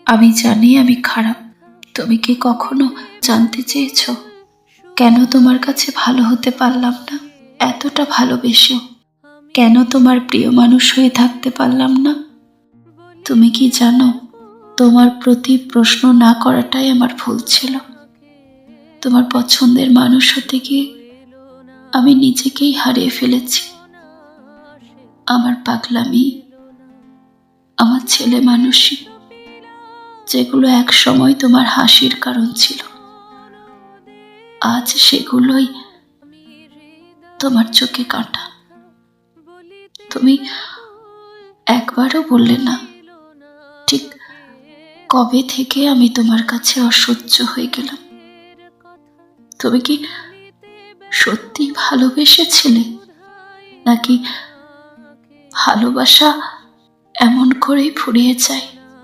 আমি জানি আমি খারাপ। তুমি কি কখনো জানতে চেয়েছো কেন তোমার কাছে ভালো হতে পারলাম না? এতটা ভালোবেসেও কেন তোমার প্রিয় মানুষ হয়ে থাকতে পারলাম না? তুমি কি জানো, তোমার প্রতি প্রশ্ন না করাটাই আমার ভুল ছিল। তোমার পছন্দের মানুষ হতে গিয়ে আমি নিজেকেই হারিয়ে ফেলেছি। আমার পাগলামি, আমার ছেলে মানুষই, যেগুলো এক সময় তোমার হাসির কারণ ছিল, আজ সেগুলোই তোমার চোখে কাঁটা। তুমি একবারও বললে না ঠিক কবে থেকে আমি তোমার কাছে অসহ্য হয়ে গেলাম। তুমি কি সত্যি ভালোবেসেছিলে, নাকি ভালোবাসা এমন করেই ফুরিয়ে যায়?